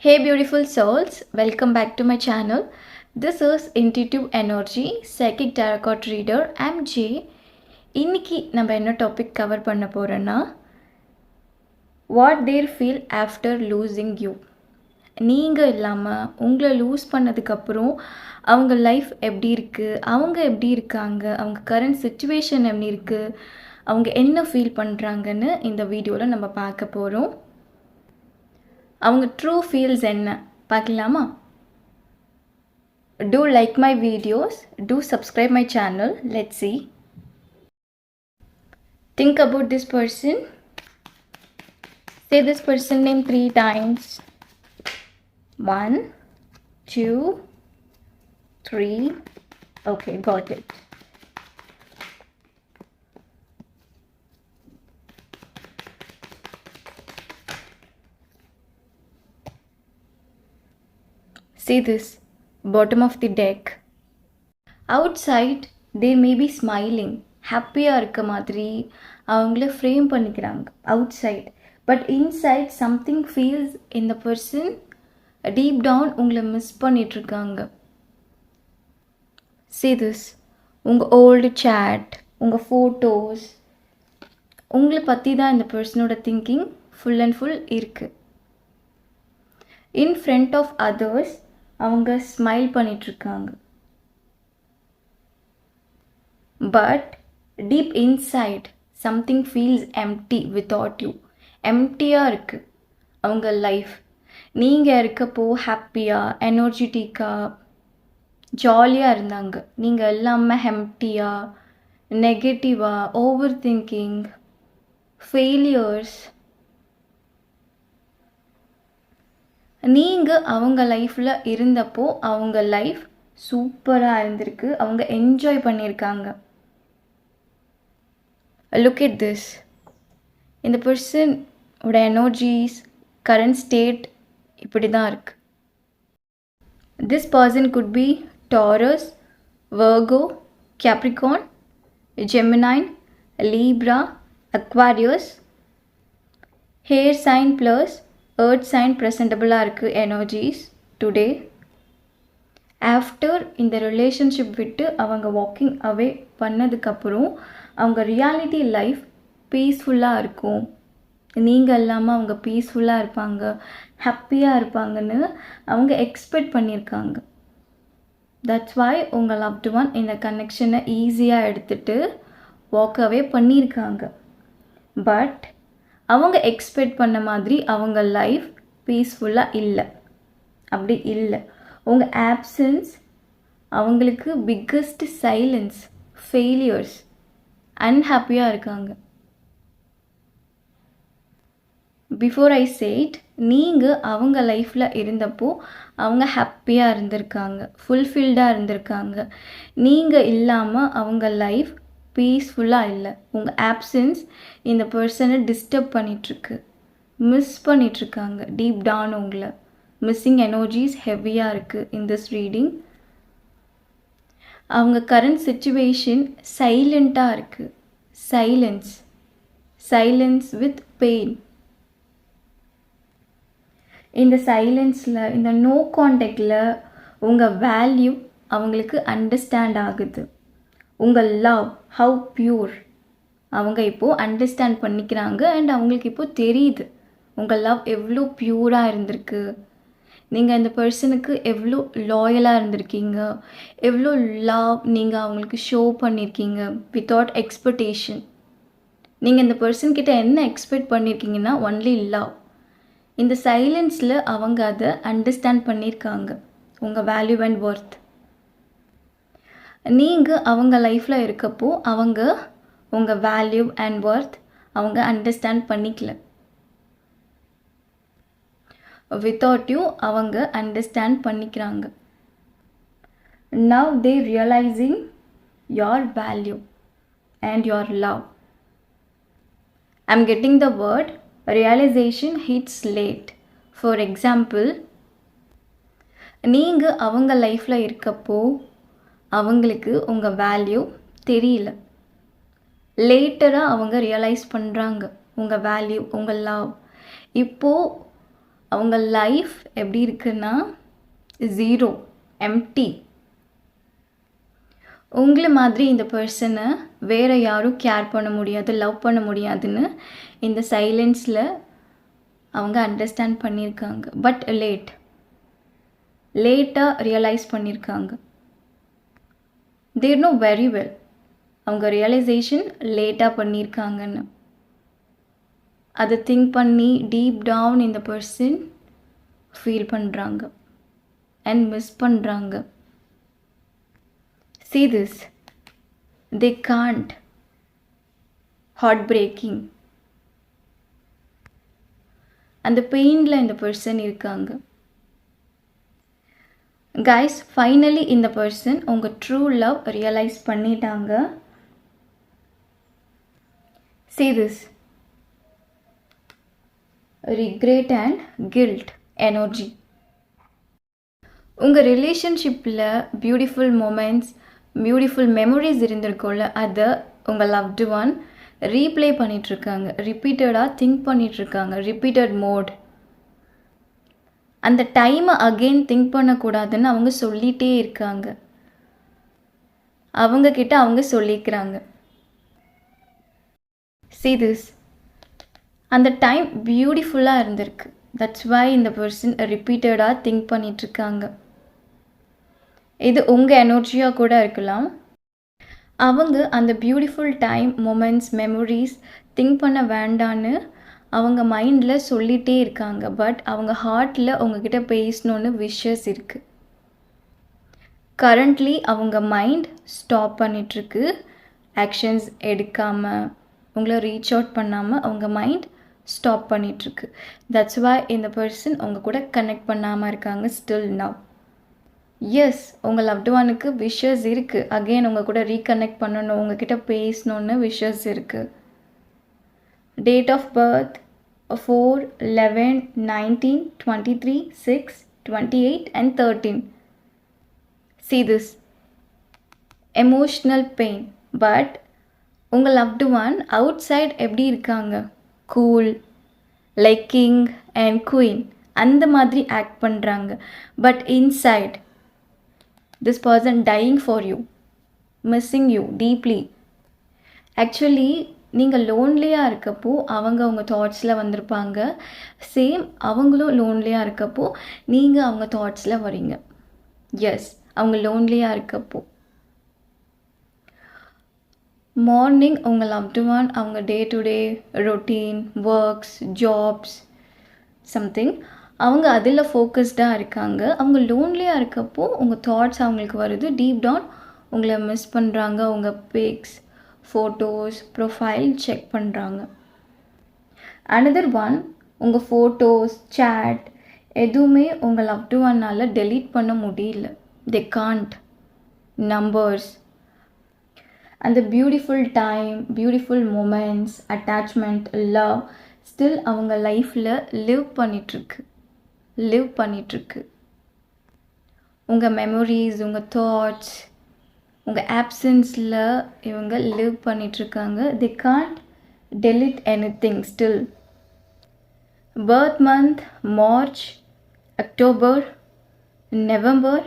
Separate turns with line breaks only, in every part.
Hey beautiful souls, welcome back to my channel. This is Intuitive Energy Psychic Tarot Reader. I'm Jay. இன்னைக்கு நம்ம என்ன topic cover பண்ண போகிறோன்னா what their feel after losing you. நீங்கள் இல்லாமல் உங்களை loose பண்ணதுக்கப்புறம் அவங்க லைஃப் எப்படி இருக்குது, அவங்க எப்படி இருக்காங்க, அவங்க கரண்ட் சுச்சுவேஷன் எப்படி இருக்குது, அவங்க என்ன ஃபீல் பண்ணுறாங்கன்னு இந்த வீடியோவில் நம்ம பார்க்க போகிறோம். அவங்க ட்ரூ ஃபீல்ஸ் என்ன பார்க்கலாமா? Do like my videos, do subscribe my channel. Let's see. Think about this person. Say this person name 3 times. 1, 2, 3. Okay, got it. See this, bottom of the deck. Outside, they may be smiling. ஹாப்பியாக இருக்க மாதிரி அவங்கள frame பண்ணிக்கிறாங்க outside. But inside something feels இந்த person deep down உங்களை miss பண்ணிகிட்ருக்காங்க. See this, உங்கள் old chat, உங்கள் ஃபோட்டோஸ், உங்களை பற்றி தான் இந்த பர்சனோட திங்கிங் ஃபுல் அண்ட் ஃபுல் இருக்குது. இன் ஃப்ரண்ட் ஆஃப் அதர்ஸ் அவங்க ஸ்மைல் பண்ணிகிட்ருக்காங்க. But deep inside something feels empty without you. எம்டியாக இருக்குது அவங்க லைஃப். நீங்கள் இருக்கப்போ ஹாப்பியாக, எனர்ஜெட்டிக்காக, ஜாலியாக இருந்தாங்க. நீங்கள் எல்லாமே எம்டியாக, நெகட்டிவாக, ஓவர் திங்கிங், ஃபெயிலியர்ஸ். நீங்கள் அவங்க லைஃப்பில் இருந்தப்போ அவங்க லைஃப் சூப்பராக இருந்திருக்கு, அவங்க என்ஜாய் பண்ணியிருக்காங்க. லுக் எட் திஸ், இந்த பர்சனோட எனர்ஜிஸ், கரண்ட் ஸ்டேட் இப்படி தான் இருக்குது. This person could be Taurus, Virgo, Capricorn, Gemini, Libra, Aquarius. Air sign plus earth sign ப்ரெசன்டபுளாக இருக்குது எனர்ஜிஸ் டுடே. ஆஃப்டர் இந்த ரிலேஷன்ஷிப் விட்டு அவங்க வாக்கிங் அவே பண்ணதுக்கப்புறம் அவங்க ரியாலிட்டி லைஃப் பீஸ்ஃபுல்லாக இருக்கும். நீங்கள் இல்லாமல் அவங்க பீஸ்ஃபுல்லாக இருப்பாங்க, ஹாப்பியாக இருப்பாங்கன்னு அவங்க எக்ஸ்பெக்ட் பண்ணியிருக்காங்க. தட்ஸ் வாய் உங்கள் லவ்டு ஒன் இந்த கனெக்ஷனை ஈஸியாக எடுத்துகிட்டு வாக் அவே பண்ணியிருக்காங்க. பட் அவங்க எக்ஸ்பெக்ட் பண்ண மாதிரி அவங்க லைஃப் பீஸ்ஃபுல்லாக இல்லை. அப்படி இல்லை. உங்கள் ஆப்சன்ஸ் அவங்களுக்கு பிக்கஸ்ட் சைலன்ஸ், ஃபெயிலியர்ஸ், அன்ஹாப்பியாக இருக்காங்க. பிஃபோர் ஐ சேட், நீங்கள் அவங்க லைஃப்பில் இருந்தப்போ அவங்க ஹாப்பியாக இருந்திருக்காங்க, ஃபுல்ஃபில்டாக இருந்திருக்காங்க. நீங்கள் இல்லாமல் அவங்க லைஃப் பீஸ்ஃபுல்லாக இல்லை. உங்கள் ஆப்சன்ஸ் இந்த பர்சனை டிஸ்டர்ப் பண்ணிகிட்ருக்கு, மிஸ் பண்ணிகிட்ருக்காங்க. டீப் டவுன் உங்களை மிஸ்ஸிங் எனர்ஜிஸ் ஹெவியாக இருக்குது இன் திஸ் ரீடிங். அவங்க கரண்ட் சிச்சுவேஷன் சைலண்ட்டாக இருக்குது. Silence with pain. இந்த சைலன்ஸில், இந்த நோ கான்டாக்டில் உங்கள் வேல்யூ அவங்களுக்கு அண்டர்ஸ்டாண்ட் ஆகுது. உங்கள் லவ் ஹவு பியூர் அவங்க இப்போது அண்டர்ஸ்டாண்ட் பண்ணிக்கிறாங்க. அண்ட் அவங்களுக்கு இப்போது தெரியுது உங்கள் லவ் எவ்வளோ பியூராக இருந்திருக்கு. நீங்கள் இந்த பர்சனுக்கு எவ்வளோ லாயலாக இருந்திருக்கீங்க, எவ்வளோ லவ் நீங்கள் அவங்களுக்கு ஷோ பண்ணியிருக்கீங்க வித்தவுட் எக்ஸ்பெக்டேஷன். நீங்கள் இந்த பர்சன்கிட்ட என்ன எக்ஸ்பெக்ட் பண்ணியிருக்கீங்கன்னா ஒன்லி லவ். இந்த சைலன்ஸில் அவங்க அதை அண்டர்ஸ்டாண்ட் பண்ணியிருக்காங்க, உங்கள் வேல்யூ அண்ட் ஒர்த். நீங்கள் அவங்க லைஃப்பில் இருக்கப்போ அவங்க உங்கள் வேல்யூ அண்ட் ஒர்த் அவங்க அண்டர்ஸ்டாண்ட் பண்ணிக்கல. வித்தவுட் யூ அவங்க அண்டர்ஸ்டாண்ட் பண்ணிக்கிறாங்க. Now they realizing your value and your love. I'm getting the word realization hits late. For example, நீங்கள் அவங்க லைஃப்பில் இருக்கப்போ அவங்களுக்கு உங்கள் வேல்யூ தெரியல. லேட்டராக அவங்க ரியலைஸ் பண்ணுறாங்க உங்கள் வேல்யூ, உங்கள் லவ். இப்போது அவங்க லைஃப் எப்படி இருக்குன்னா ஜீரோ, எம்டி. உங்களை மாதிரி இந்த பர்சனை வேறு யாரும் கேர் பண்ண முடியாது, லவ் பண்ண முடியாதுன்னு இந்த சைலன்ஸில் அவங்க அண்டர்ஸ்டாண்ட் பண்ணியிருக்காங்க. பட் லேட்டாக ரியலைஸ் பண்ணியிருக்காங்க. தேர் நோ வெரி வெல் அவங்க ரியலைசேஷன் லேட்டாக பண்ணியிருக்காங்கன்னு. அதை திங்க் பண்ணி டீப் டவுன் இந்த பர்சன் ஃபீல் பண்ணுறாங்க அண்ட் மிஸ் பண்ணுறாங்க. See this, they can't. Heartbreaking. அந்த பெயினில் இந்த பர்சன் இருக்காங்க. கைஸ், ஃபைனலி இந்த பர்சன் உங்கள் ட்ரூ லவ் ரியலைஸ் பண்ணிட்டாங்க. See this, regret and guilt energy. உங்கள் ரிலேஷன்ஷிப்பில் பியூட்டிஃபுல் மொமெண்ட்ஸ், பியூட்டிஃபுல் மெமரிஸ் இருந்திருக்கோல்ல, அதை உங்கள் லவ்டு ஒன் ரீப்ளே பண்ணிகிட்ருக்காங்க. ரிப்பீட்டடாக திங்க் பண்ணிகிட்ருக்காங்க. Repeated mode. அந்த டைமை அகெயின் திங்க் பண்ணக்கூடாதுன்னு அவங்க சொல்லிகிட்டே இருக்காங்க. அவங்கக்கிட்ட அவங்க சொல்லிக்கிறாங்க. See this, அந்த டைம் பியூட்டிஃபுல்லாக இருந்திருக்கு. தட்ஸ் வை இந்த பர்சன் ரிப்பீட்டடாக திங்க் பண்ணிகிட்ருக்காங்க. இது உங்கள் எனர்ஜியாக கூட இருக்கலாம். அவங்க அந்த beautiful time, moments, memories think பண்ண வேண்டான்னு அவங்க மைண்டில் சொல்லிகிட்டே இருக்காங்க. பட் அவங்க ஹார்ட்டில் உங்ககிட்ட பேசணுன்னு விஷஸ் இருக்குது. கரண்ட்லி அவங்க மைண்ட் ஸ்டாப் பண்ணிகிட்ருக்கு. ஆக்ஷன்ஸ் எடுக்காமல், உங்களை ரீச் அவுட் பண்ணாமல் அவங்க மைண்ட் ஸ்டாப் பண்ணிகிட்ருக்கு. தட்ஸ் வை இந்த பர்சன் உங்கள் கூட கனெக்ட் பண்ணாமல் இருக்காங்க ஸ்டில் நவ். எஸ், உங்கள் லவ்டு ஒனுக்கு விஷஸ் இருக்குது. அகெயின் உங்கள் கூட ரீகனெக்ட் பண்ணணும், உங்ககிட்ட பேசணுன்னு விஷஸ் இருக்குது. Date of birth 4/11/19, 23, 6, 28 and 13. See this, emotional pain. But உங்கள் லவ்டு ஒன் அவுட் சைட் எப்படி இருக்காங்க? Cool, like king and queen அந்த மாதிரி ஆக்ட் பண்ணுறாங்க. But inside this person dying for you, missing you deeply. Actually நீங்கள் லோன்லியாக இருக்கப்போ அவங்க உங்கள் தாட்ஸில் வந்திருப்பாங்க. சேம் அவங்களும் லோன்லியாக இருக்கப்போ நீங்கள் அவங்க தாட்ஸில் வரீங்க. எஸ், அவங்க லோன்லியாக இருக்கப்போ மார்னிங் உங்கள் லவ்டு ஒன் அவங்க day to day routine, works, jobs, something அவங்க அதில் ஃபோக்கஸ்டாக இருக்காங்க. அவங்க லோன்லியாக இருக்கப்போ உங்கள் தாட்ஸ் அவங்களுக்கு வருது. டீப் டவுன் உங்களை மிஸ் பண்ணுறாங்க. உங்கள் பிக்ஸ், ஃபோட்டோஸ், ப்ரொஃபைல் செக் பண்ணுறாங்க. அனதர் ஒன், உங்கள் ஃபோட்டோஸ், சேட் எதுவுமே உங்கள் லவ்டு ஒன்னால் டெலீட் பண்ண முடியல. தே காண்ட். நம்பர்ஸ், அந்த beautiful time, beautiful moments, attachment, love still அவங்க லைஃப்பில் லிவ் பண்ணிகிட்ருக்கு. உங்கள் மெமரிஸ், உங்கள் தாட்ஸ், உங்கள் ஆப்சன்ஸில் இவங்க லிவ் பண்ணிகிட்ருக்காங்க. They can't delete anything still. Birth month March, October, November,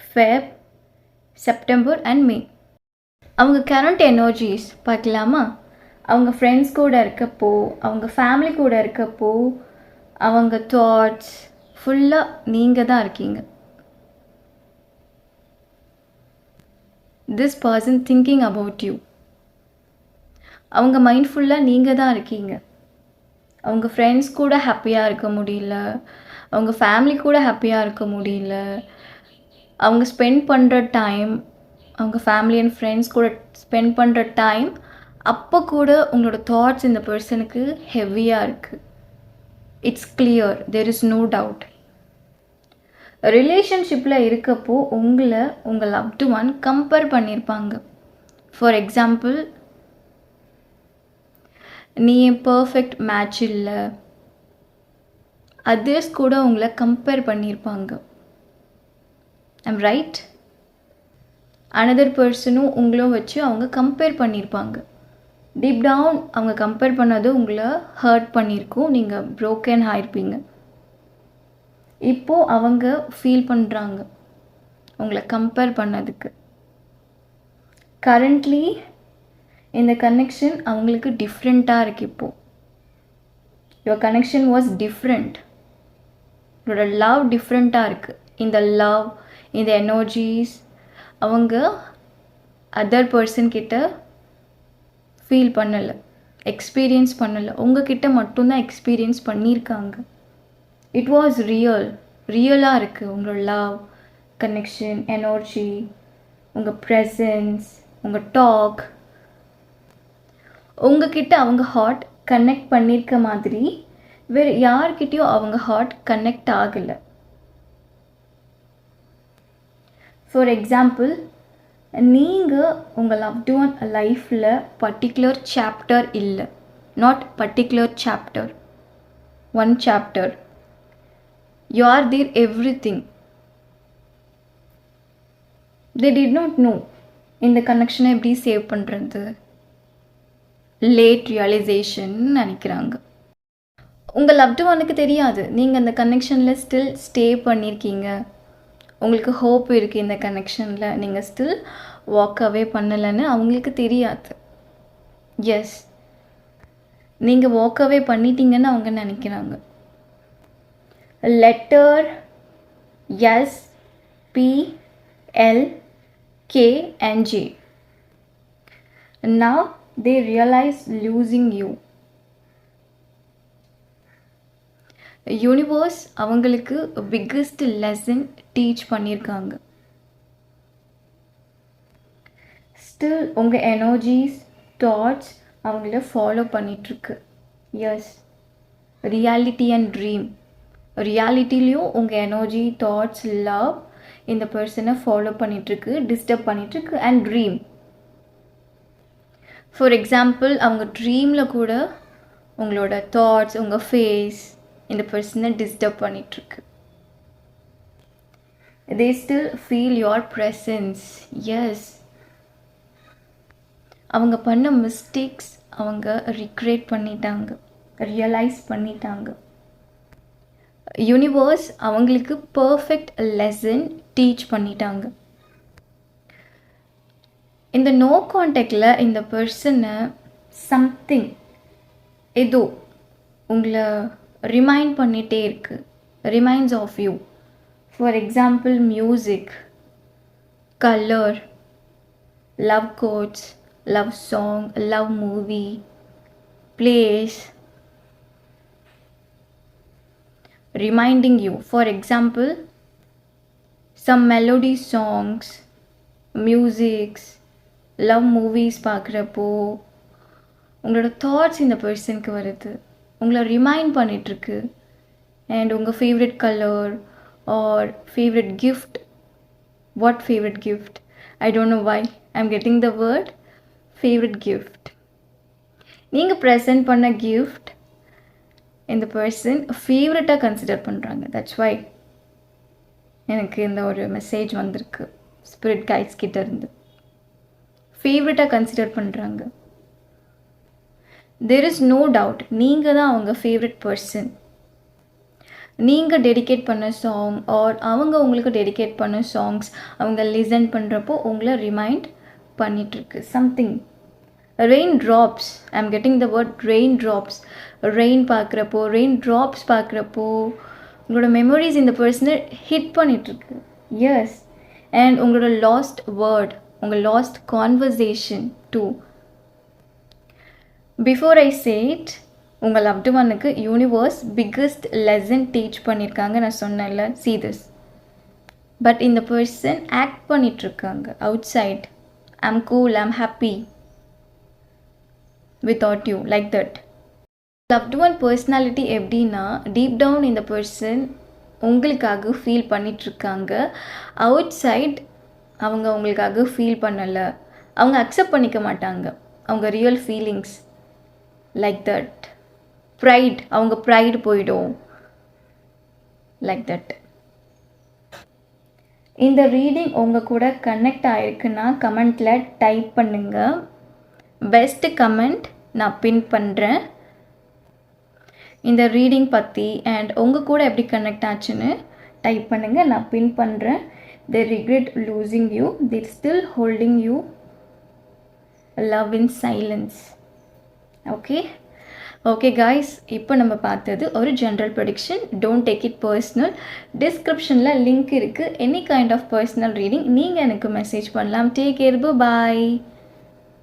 Feb, September and May. அவங்க கரண்ட் எனர்ஜிஸ் பார்க்கலாமா? அவங்க ஃப்ரெண்ட்ஸ் கூட இருக்கப்போ, அவங்க ஃபேமிலி கூட இருக்கப்போ அவங்க தாட்ஸ் ஃபுல்லாக நீங்கள் தான் இருக்கீங்க. This person thinking about you. அவங்க மைண்ட் ஃபுல்லாக நீங்கள் தான் இருக்கீங்க. அவங்க ஃப்ரெண்ட்ஸ் கூட ஹாப்பியாக இருக்க முடியல, அவங்க ஃபேமிலி கூட ஹாப்பியாக இருக்க முடியல. அவங்க ஸ்பெண்ட் பண்ணுற டைம், அவங்க ஃபேமிலி அண்ட் ஃப்ரெண்ட்ஸ் கூட ஸ்பெண்ட் பண்ணுற டைம், அப்போ கூட உங்களோட தாட்ஸ் இந்த பர்சனுக்கு ஹெவியாக இருக்குது. It's clear, there is no doubt. ரிலேஷன்ஷிப்பில் இருக்கப்போ உங்களை உங்கள் லவ்டு ஒன் கம்பேர் பண்ணியிருப்பாங்க. ஃபார் எக்ஸாம்பிள், நீ பர்ஃபெக்ட் மேட்ச் இல்லை, அதர்ஸ் கூட உங்களை கம்பேர் பண்ணியிருப்பாங்க. I'm right? அனதர் பர்சனும் உங்களும் வச்சு அவங்க கம்பேர் பண்ணியிருப்பாங்க. டீப் டவுன் அவங்க கம்பேர் பண்ணது உங்களை ஹர்ட் பண்ணியிருக்கோம். நீங்கள் ப்ரோக்கன் ஆயிருப்பீங்க. இப்போது அவங்க ஃபீல் பண்ணுறாங்க உங்களை கம்பேர் பண்ணதுக்கு. கரண்ட்லி இந்த கனெக்ஷன் அவங்களுக்கு டிஃப்ரெண்ட்டாக இருக்குது. இப்போது யுவர் கனெக்ஷன் வாஸ் டிஃப்ரெண்ட். உங்களோட லவ் டிஃப்ரெண்ட்டாக இருக்குது. இந்த லவ், இந்த எனர்ஜிஸ் அவங்க அதர் பர்சன்கிட்ட ஃபீல் பண்ணலை, எக்ஸ்பீரியன்ஸ் பண்ணலை. உங்ககிட்ட மட்டும்தான் எக்ஸ்பீரியன்ஸ் பண்ணியிருக்காங்க. இட் வாஸ் ரியலாக இருக்குது. உங்களோட லவ், கனெக்ஷன், எனர்ஜி, உங்கள் ப்ரெசன்ஸ், உங்கள் டாக், உங்ககிட்ட அவங்க ஹார்ட் கனெக்ட் பண்ணியிருக்க மாதிரி வேறு யார்கிட்டயும் அவங்க ஹார்ட் கனெக்ட் ஆகலை. ஃபார் எக்ஸாம்பிள், நீங்கள் உங்கள் லவ்டு ஒன் லைஃப்பில் பர்டிகுலர் சாப்டர் இல்லை, not particular chapter, one chapter. You are their everything. They did not know இந்த கனெக்ஷனை எப்படி சேவ் பண்ணுறது. லேட் ரியலைசேஷன் நினைக்கிறாங்க. உங்கள் லவ்டு ஒனுக்கு தெரியாது நீங்கள் அந்த கனெக்ஷனில் ஸ்டில் ஸ்டே பண்ணியிருக்கீங்க. உங்களுக்கு ஹோப் இருக்குது இந்த கனெக்ஷனில், நீங்கள் ஸ்டில் வாக் அவே பண்ணலைன்னு அவங்களுக்கு தெரியாது. எஸ், நீங்கள் வாக் அவே பண்ணிட்டீங்கன்னு அவங்க நினைக்கிறாங்க. Letter SPLKNG. Now they realize losing you. Universe அவங்களுக்கு பிக்கஸ்ட் லெசன் டீச் பண்ணியிருக்காங்க. ஸ்டில் உங்கள் எனர்ஜிஸ், தாட்ஸ் அவங்கள ஃபாலோ பண்ணிகிட்ருக்கு. Yes, reality and dream. ரியாலிட்டிலையும் உங்கள் எனர்ஜி, தாட்ஸ், லவ் இந்த பர்சனை ஃபாலோ பண்ணிகிட்ருக்கு, டிஸ்டர்ப் பண்ணிகிட்ருக்கு. அண்ட் ட்ரீம், ஃபார் எக்ஸாம்பிள், அவங்க ட்ரீமில் கூட உங்களோட தாட்ஸ், உங்கள் ஃபேஸ் இந்த பர்சனை டிஸ்டர்ப் பண்ணிகிட்ருக்கு. They still feel your presence. Yes, அவங்க பண்ண மிஸ்டேக்ஸ் அவங்க ரிக்ரெட் பண்ணிட்டாங்க, ரியலைஸ் பண்ணிட்டாங்க. யூனிவர்ஸ் அவங்களுக்கு பர்ஃபெக்ட் லெசன் டீச் பண்ணிட்டாங்க. இந்த நோ கான்டாக்டில் இந்த பர்சனை சம்திங் ஏதோ உங்களை ரிமைண்ட் பண்ணிகிட்டே இருக்குது, reminds of you. For example, music, colour, love quotes, love song, love movie, place, reminding you. For example, some melody songs, musics, love movies பார்க்குறப்போ உங்களோட தாட்ஸ் இந்த பர்சனுக்கு வருது, உங்களை ரிமைண்ட் பண்ணிகிட்ருக்கு. அண்ட் உங்கள் favourite colour or favourite gift. What favourite gift? I don't know why I am getting the word favourite gift. நீங்கள் present பண்ண கிஃப்ட் இந்த பர்சன் ஃபேவரட்டாக கன்சிடர் பண்ணுறாங்க. தட்ஸ் வை எனக்கு இந்த ஒரு மெசேஜ் வந்திருக்கு ஸ்பிரிட் கைட்ஸ் கிட்ட இருந்து. ஃபேவரட்டாக கன்சிடர் பண்ணுறாங்க. தெர் இஸ் நோ டவுட் நீங்கள் தான் அவங்க ஃபேவரட் பர்சன். நீங்கள் டெடிகேட் பண்ண சாங் ஆர் அவங்க உங்களுக்கு டெடிகேட் பண்ண சாங்ஸ் அவங்க லிசன் பண்ணுறப்போ உங்களை ரிமைண்ட் பண்ணிகிட்ருக்கு something. Rain drops, I am getting the word rain drops. Rain பார்க்குறப்போ, ரெயின் ட்ராப்ஸ் பார்க்குறப்போ உங்களோட மெமரிஸ் இந்த பர்சனை ஹிட் பண்ணிகிட்ருக்கு. எஸ், அண்ட் உங்களோட லாஸ்ட் வேர்ட், உங்கள் last conversation too. Before I said, உங்கள் லவ்டு ஒனுக்கு யூனிவர்ஸ் பிக்கஸ்ட் லெசன் டீச் பண்ணியிருக்காங்க நான் சொன்னேன்ல, see this. பட் இந்த பர்சன் ஆக்ட் பண்ணிகிட்ருக்காங்க outside. I'm cool, I'm happy without you, like that. loved one personality எப்படின்னா, deep down இந்த person உங்களுக்காக ஃபீல் பண்ணிகிட்ருக்காங்க. அவுட் சைட் அவங்க உங்களுக்காக ஃபீல் பண்ணலை, அவங்க அக்செப்ட் பண்ணிக்க மாட்டாங்க அவங்க real feelings, like that. Pride, அவங்க ப்ரைடு போயிடும், லைக் தட். இந்த ரீடிங் உங்கள் கூட கனெக்ட் ஆகிருக்குன்னா கமெண்ட்டில் டைப் பண்ணுங்கள். பெஸ்ட்டு கமெண்ட் நான் பின் பண்ணுறேன். இந்த ரீடிங் பற்றி அண்ட் உங்கள் கூட எப்படி கனெக்ட் ஆச்சுன்னு டைப் பண்ணுங்கள். நான் பின் பண்ணுறேன். they regret losing you, they still holding you, love in silence. Okay guys, இப்போ நம்ம பார்த்தது ஒரு general prediction. Don't take it personal. டிஸ்கிரிப்ஷனில் லிங்க் இருக்குது. Any kind of personal reading நீங்கள் எனக்கு மெசேஜ் பண்ணலாம். டேக் கேர், பாய்.